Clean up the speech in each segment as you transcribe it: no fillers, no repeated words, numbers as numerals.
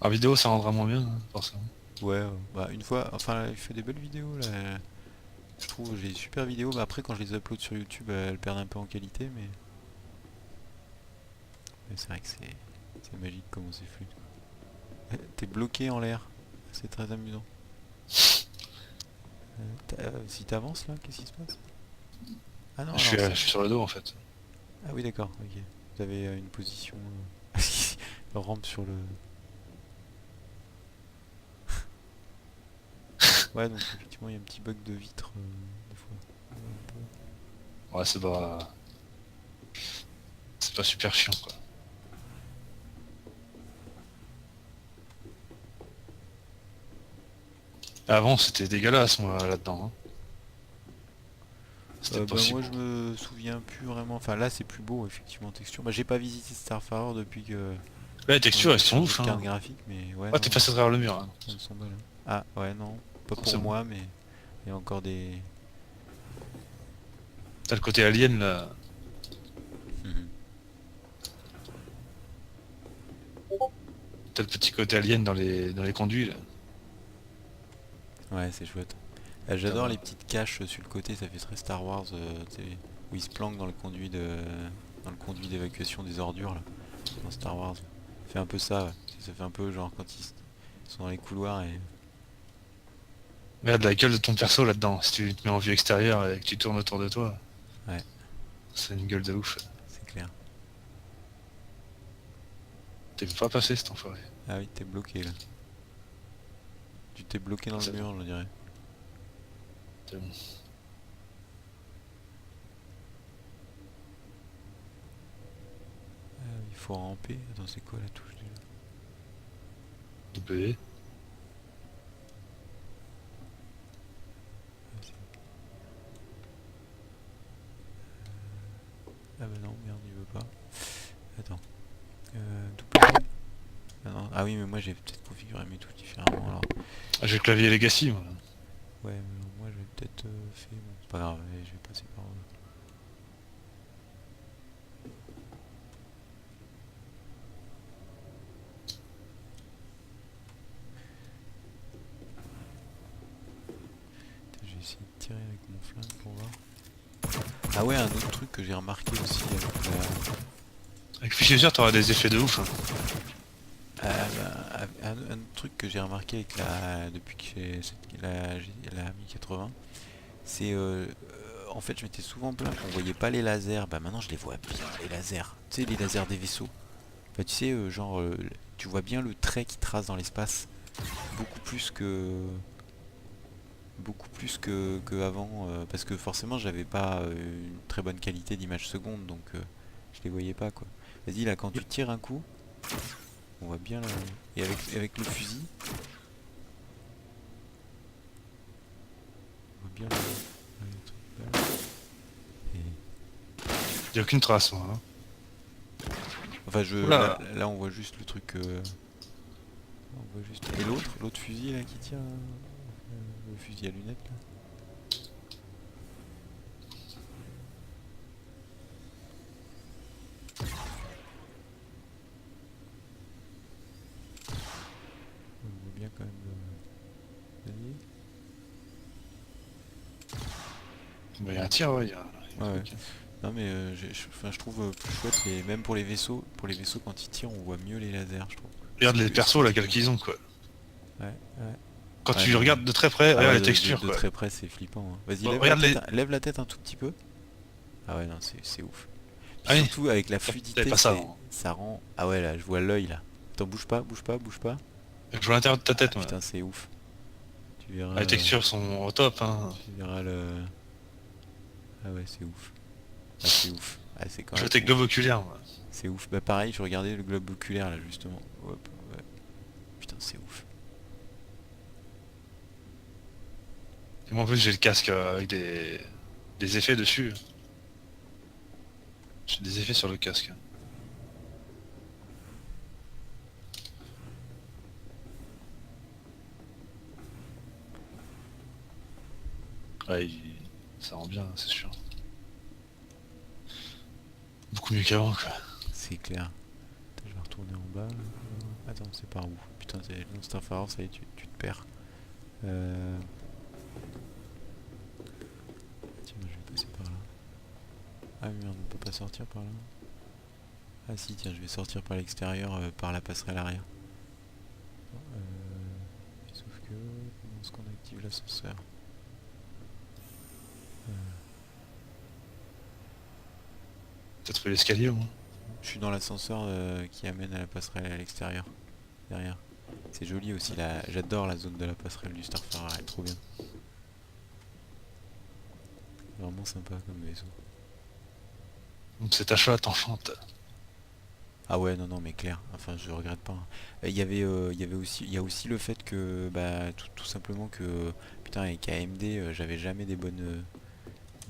En vidéo, ça rendra moins bien, hein, forcément. Ouais, bah une fois, enfin il fait des belles vidéos là. Je trouve j'ai des super vidéos, mais après quand je les upload sur YouTube, elles perdent un peu en qualité, mais c'est vrai que c'est magique comment c'est fluide. T'es bloqué en l'air, c'est très amusant. Si t'avances là, qu'est-ce qui se passe? Ah non, alors Je ça. suis sur le dos en fait. Ah oui d'accord, ok. Vous avez une position. Rampe sur le. Ouais donc effectivement il y a un petit bug de vitre des fois. Ouais, c'est pas super chiant quoi. Avant, c'était dégueulasse moi là-dedans, hein. C'était pas Bah si moi beau. je me souviens plus vraiment. Enfin là c'est plus beau effectivement texture. Bah j'ai pas visité Starfarer depuis que Là, les on textures, elles a sont changé ouf, de carte hein. graphique, mais ouais Ouais, t'es non, passé à travers le mur, hein. elles sont belles, hein. Ah ouais non, pas Non, c'est pour bon. moi mais il y a encore des. T'as le côté alien là. T'as le petit côté alien dans les conduits là. Ouais c'est chouette. Putain, J'adore les petites caches sur le côté, ça fait très Star Wars, tu sais, où ils se planquent dans le conduit d'évacuation des ordures là, dans Star Wars. Ça fait un peu ça, ouais. Ça fait un peu genre quand ils sont dans les couloirs et. regarde la gueule de ton perso là-dedans. Si tu te mets en vue extérieure et que tu tournes autour de toi, Ouais, c'est une gueule de ouf. c'est clair. T'es pas passé cet enfoiré. Ah oui, t'es bloqué là. Tu t'es bloqué dans le C'est bon. mur, je dirais. C'est bon. Il faut ramper. Attends, c'est quoi la touche déjà? W. Ah, ah bah non, merde, il veut pas. Attends. W. Ah, non. Ah oui, mais moi j'ai peut-être configuré mes touches différemment alors. Ah, j'ai le clavier Legacy moi. Ouais, mais alors, moi j'ai peut-être fait. Bon, c'est pas grave, allez, je vais passer par. Je vais essayer de tirer avec mon flingue pour voir. Ah ouais, un autre truc que j'ai remarqué aussi avec la. Avec Fischer, t'auras des effets de ouf, hein. Un autre truc que j'ai remarqué avec la. Depuis que la Mi 80, c'est en fait je m'étais souvent plaint qu'on voyait pas les lasers. Bah maintenant je les vois bien les lasers. Tu sais les lasers des vaisseaux. Bah tu sais genre tu vois bien le trait qui trace dans l'espace. Beaucoup plus que que avant parce que forcément j'avais pas une très bonne qualité d'image seconde donc je les voyais pas quoi. Vas-y là quand tu tires un coup, on voit bien et avec le fusil, on voit bien le truc là. Et Y'a aucune trace, moi, hein. enfin Oula. là on voit juste le truc on voit juste et l'autre fusil là qui tire le fusil à lunettes là. On voit bien quand même vas-y. Bah, y'a un tir, ouais, y a un Ouais, ouais. truc. Non mais enfin, je trouve plus chouette même pour les vaisseaux quand ils tirent on voit mieux les lasers je trouve. Regarde les persos, là, quels Esthétiquement. qu'ils ont, quoi. Ouais, ouais. Quand Ouais tu non mais. regardes de très près, Ah regarde ouais les textures, de quoi. très près c'est flippant, hein. Vas-y Bon, regarde les... lève la tête un tout petit peu. Ah ouais non c'est ouf. Puis Ah oui, surtout avec la t'avais fluidité pas ça, hein. ça rend. Ah ouais là je vois l'œil là. Attends bouge pas, bouge pas, bouge pas. Je vois l'intérieur de ta Ah tête, moi. putain c'est ouf. Tu verras Ah, les textures sont au top, hein. tu verras le. Ah ouais c'est ouf. Ah c'est ouf. Ah c'est quand Je vois même tes globes ouf. oculaires, moi. C'est ouf. Bah pareil je regardais le globe oculaire là justement. Hop, ouais. Putain c'est ouf. Et moi, en plus, j'ai le casque avec des effets dessus. J'ai des effets sur le casque. Ouais, ça rend bien, c'est sûr. Beaucoup mieux qu'avant, quoi. C'est clair. Attends, je vais retourner en bas là. Attends, c'est par où? Putain, c'est dans Starfarer, ça y est, tu te perds. Tiens, je vais passer par là. Ah merde, on peut pas sortir par là. Ah si, tiens, je vais sortir par l'extérieur, par la passerelle arrière. Sauf que... Comment est-ce qu'on active l'ascenseur? T'as trouvé l'escalier au moins? Je suis dans l'ascenseur qui amène à la passerelle à l'extérieur. Derrière. C'est joli aussi, là. J'adore la zone de la passerelle du Starfarer, elle est trop bien. Vraiment sympa comme vaisseau. Donc cet achat t'enchante. Ah ouais, non, non, mais clair. Enfin, je regrette pas, hein. Il y avait aussi, il y a aussi le fait que, bah, tout simplement que, putain, avec AMD, j'avais jamais des bonnes,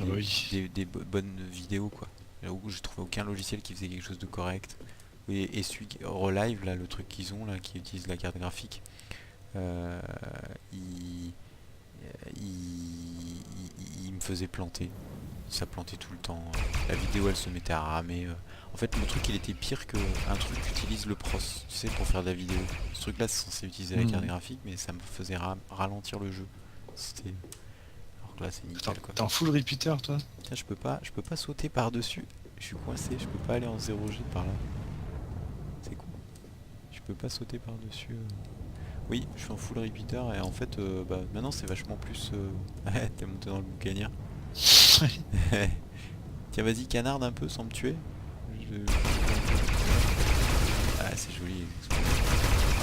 Ah bah oui. bonnes vidéos, quoi. Là où j'ai trouvé aucun logiciel qui faisait quelque chose de correct. Et celui Relive, là, le truc qu'ils ont, là, qui utilise la carte graphique, euh, il, il me faisait planter. Ça plantait tout le temps. La vidéo elle se mettait à ramer. En fait le truc il était pire que un truc qui utilise le pros, tu sais, pour faire de la vidéo. Ce truc là c'est censé utiliser la carte graphique mais ça me faisait ralentir le jeu. C'était. Alors que là c'est nickel quoi. T'es en full repeater toi? Tiens, je peux pas sauter par dessus. Je suis coincé, je peux pas aller en 0G par là. C'est con. Je peux pas sauter par dessus. Oui, je suis en full repeater et en fait bah maintenant c'est vachement plus. Ouais, t'es monté dans le boucanière. Tiens, vas-y, canarde un peu sans me tuer. Ah, c'est joli. Les explosions.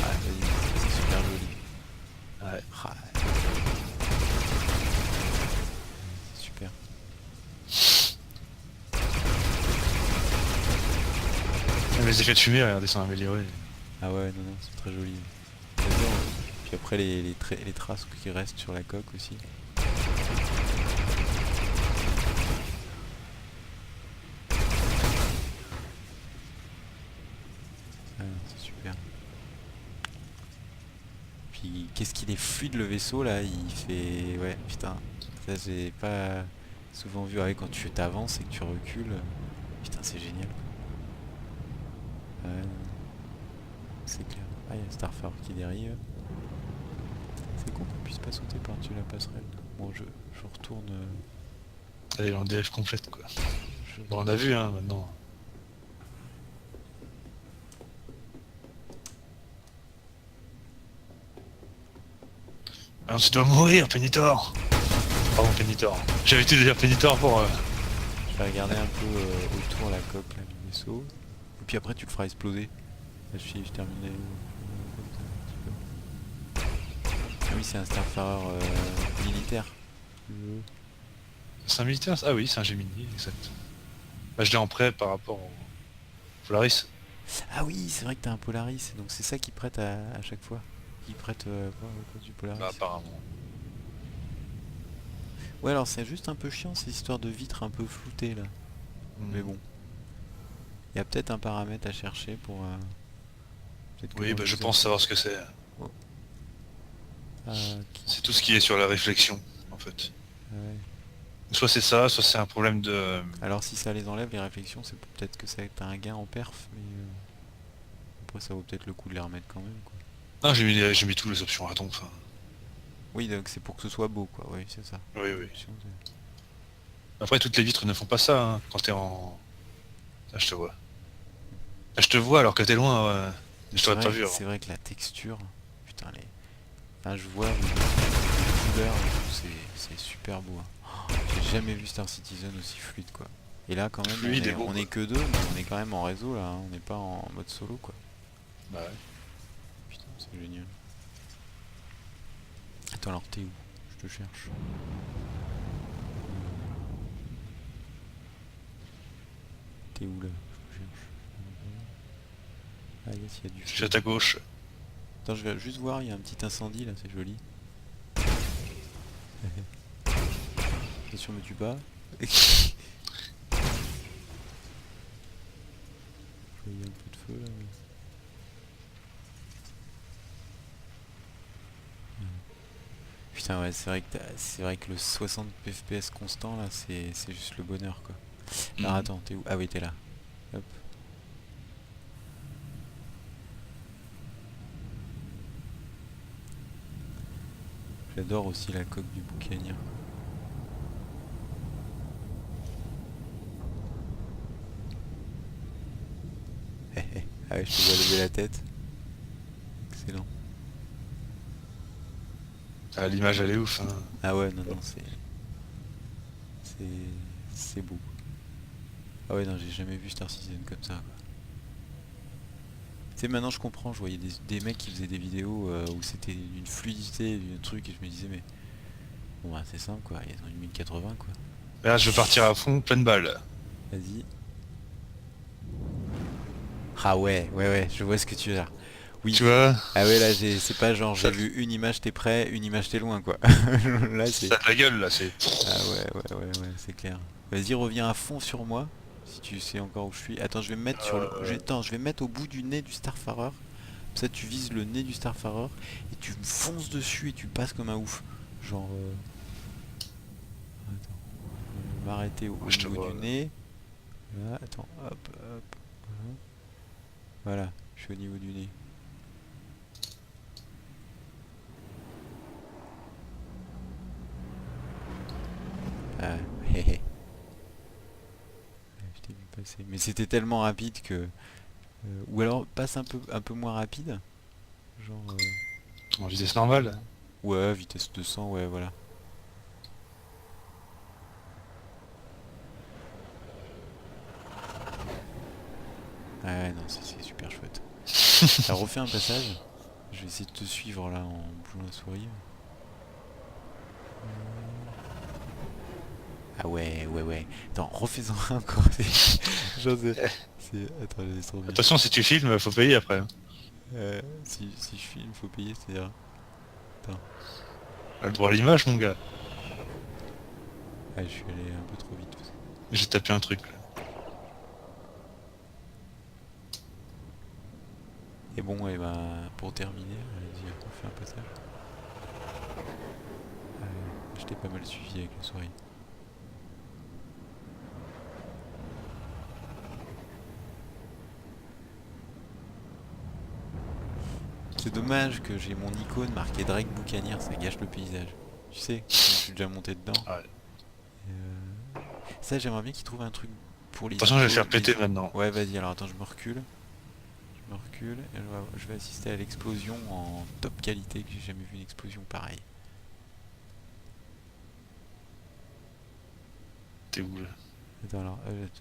Ah, vas-y, c'est super joli. Ouais. Ah, c'est super. Même les effets de fumée, regardez, sont améliorés. Ah ouais, non, non, c'est très joli. J'adore. Puis après, les traces qui restent sur la coque aussi. Ah, c'est super. Puis qu'est-ce qu'il est fluide le vaisseau là, il fait... Ouais, putain, ça j'ai pas souvent vu. Ah ouais, quand tu t'avances et que tu recules, putain c'est génial quoi. Ouais, c'est clair. Ah, il y a Starfire qui dérive. C'est con qu'on puisse pas sauter par-dessus la passerelle. Bon, je retourne... Elle est en DF complète quoi. je- Bon, on a vu hein maintenant. Ah, tu dois mourir, Pénitor! Pardon, Pénitor. J'avais été dire Pénitor pour... Je vais regarder un peu autour la coque là, du vaisseau. Et puis après tu le feras exploser. Là, je terminais... Ah oui, c'est un Starfarer militaire. C'est un militaire? Ah oui, c'est un Gemini, exact. Bah, je l'ai en prêt par rapport au Polaris. Ah oui, c'est vrai que t'as un Polaris, donc c'est ça qui prête à chaque fois. Qui prête pour du Polaris. Bah, apparemment. Ouais, alors c'est juste un peu chiant ces histoires de vitres un peu floutées là. Mais bon. Il y a peut-être un paramètre à chercher pour... peut-être que Oui, dans bah, les je autres- pense savoir ce que c'est. C'est tout ce qui est sur la réflexion, en fait. ouais. Soit c'est ça, soit c'est un problème de... Alors si ça les enlève les réflexions, c'est peut-être que t'as un gain en perf, mais après ça vaut peut-être le coup de les remettre quand même quoi. Non, j'ai mis toutes les options à ton, enfin. Oui, donc c'est pour que ce soit beau quoi, oui c'est ça. Oui, oui. Option, Après, toutes les vitres ne font pas ça, hein, quand t'es en... Là, je te vois. Là, je te vois alors que t'es loin, ouais. Je t'aurais pas vu avant. c'est vrai que la texture, putain les... Enfin je vois les couleurs, et tout, c'est super beau. Hein. Oh, j'ai jamais vu Star Citizen aussi fluide quoi. Et là quand même Fluide et beau, on est quoi. que deux, mais on est quand même en réseau là, hein. On n'est pas en mode solo quoi. Bah ouais. Putain c'est génial. Attends alors t'es où? Je te cherche. T'es où là? Je te cherche. Ah yes, il y a du Je feu. suis à ta gauche. Attends, je vais juste voir, il y a un petit incendie là, c'est joli. Attention, me tue pas. Je voyais un peu de feu là. Putain ouais, c'est vrai que le 60 FPS constant là, c'est juste le bonheur quoi. Alors attends, t'es où? Ah oui, t'es là. Hop. J'adore aussi la coque du boucanier. Ah ouais, je te vois lever la tête. Excellent. Ah, l'image elle est ouf, hein. Ah ouais, non, non, c'est, c'est beau. Ah ouais, non, j'ai jamais vu Star Citizen comme ça, quoi. Tu sais, maintenant je comprends, je voyais des mecs qui faisaient des vidéos où c'était une fluidité, un truc, et je me disais, mais bon, bah, c'est simple, quoi, ils ont une 1080, quoi. Là, je vais partir à fond, pleine balle. Vas-y. Ah ouais, ouais, ouais, je vois ce que tu veux dire. Oui. Tu vois, Ah ouais, là, c'est pas genre ça, j'ai vu une image t'es prêt, une image t'es loin, quoi. Là, c'est... ça a de la gueule là, c'est. Ah ouais, ouais, ouais, ouais, c'est clair. Vas-y, reviens à fond sur moi, si tu sais encore où je suis. Attends, je vais me mettre sur le... Attends, je vais me mettre au bout du nez du Starfarer. Comme ça, tu vises le nez du Starfarer, et tu me fonces dessus, et tu passes comme un ouf. Genre... Attends, je vais m'arrêter au Je te niveau du vois. nez. Là, attends, hop, hop, voilà. Voilà, je suis au niveau du nez. Ah, hé hé. Je t'ai vu passer. Mais c'était tellement rapide que... ou alors passe un peu moins rapide. Genre... En vitesse normale. ouais, vitesse 200, ouais, voilà. Ah ouais, non, c'est super chouette. Alors refais un passage. Je vais essayer de te suivre là en bougeant la souris. Ah ouais, ouais, ouais. Attends, refais-en un encore. Genre, attends, laisse tomber. Attention, si tu filmes, faut payer après, hein. Si je filme, faut payer, c'est-à-dire... Attends. Le droit à l'image, mon gars. Ah, je suis allé un peu trop vite. J'ai tapé un truc là. Et bon, et ben, pour terminer, vas-y, on fait un passage. Je t'ai pas mal suivi avec la souris. C'est dommage que j'ai mon icône marqué Drake Boucanière, ça gâche le paysage. Tu sais, je suis déjà monté dedans. Ouais. Ça, j'aimerais bien qu'ils trouvent un truc pour les Attention, je vais icônes. faire péter maintenant. Ouais, vas-y, alors attends, je me recule. Je me recule et je vais assister à l'explosion en top qualité, que j'ai jamais vu une explosion pareille. T'es où là? Attends, alors,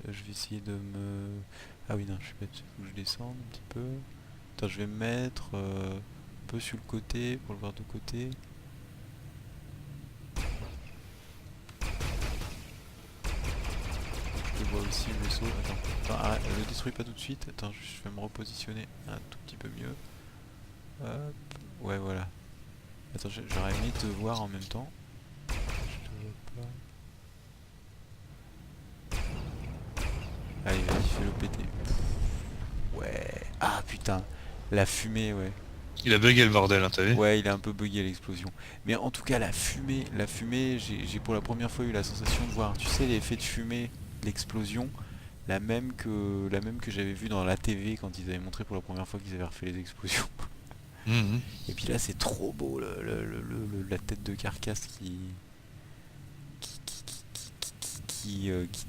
je vais essayer de me... Ah oui, non, je suis bête, faut que je descende un petit peu. Attends, je vais me mettre un peu sur le côté pour le voir de côté. Je vois aussi le vaisseau. Attends, arrête, le détruis pas tout de suite. Attends, je vais me repositionner un tout petit peu mieux. Hop, ouais, voilà. Attends, j'aurais aimé te voir en même temps. Je te vois pas. Allez, vas-y, fais-le péter. Ouais. Ah putain, la fumée, ouais. Il a bugué le bordel, hein, t'as vu? Ouais, il a un peu bugué l'explosion. Mais en tout cas, la fumée, j'ai pour la première fois eu la sensation de voir, tu sais, l'effet de fumée, de l'explosion, la même que j'avais vu dans la TV quand ils avaient montré pour la première fois qu'ils avaient refait les explosions. Mhm. Et puis là, c'est trop beau, la tête de carcasse qui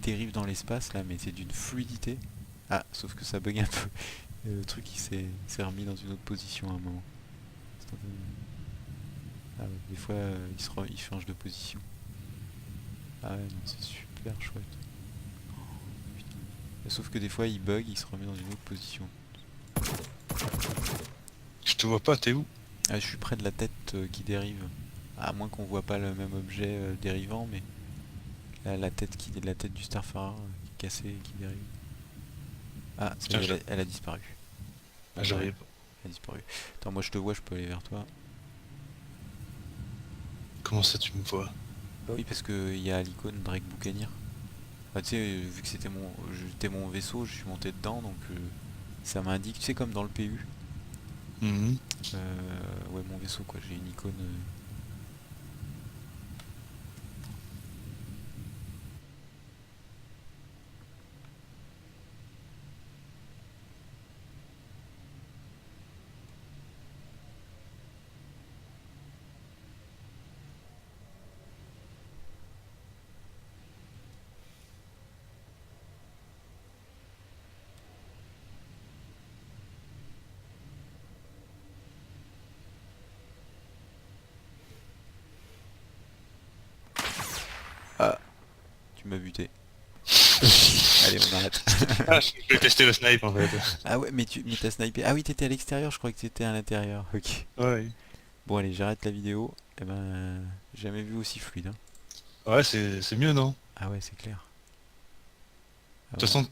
dérive dans l'espace là, mais c'est d'une fluidité. Ah, sauf que ça bug un peu. Le truc s'est remis dans une autre position à un moment. C'est un peu... Ah ouais, des fois, il change de position. Ah ouais, non, c'est super chouette. Putain. Sauf que des fois, il bug, il se remet dans une autre position. Je te vois pas, t'es où? Ah, je suis près de la tête qui dérive. À moins qu'on voit pas le même objet dérivant, mais là, la tête du Starfarer qui est cassée et qui dérive. Ah, ça y Putain, est, elle a disparu. ah, Bon, ouais, j'arrive. elle a disparu. Attends, moi je te vois, je peux aller vers toi. Comment ça, tu me vois? Bah oui, parce qu'il y a l'icône Drake Boucanier. Bah, tu sais, vu que j'étais mon vaisseau, je suis monté dedans, donc ça m'indique, tu sais, comme dans le PU. Mhm. Ouais, mon vaisseau, quoi, j'ai une icône. tu m'as buté. Allez, on arrête. Ah, je vais tester le snipe en fait. Ah ouais, mais t'as snipé. Ah oui, t'étais à l'extérieur, je crois que t'étais à l'intérieur. Ok. Ouais. Bon, allez, j'arrête la vidéo. Eh ben, j'ai jamais vu aussi fluide, hein. Ouais, c'est mieux, non? Ah ouais, c'est clair. Ah De toute ouais. façon,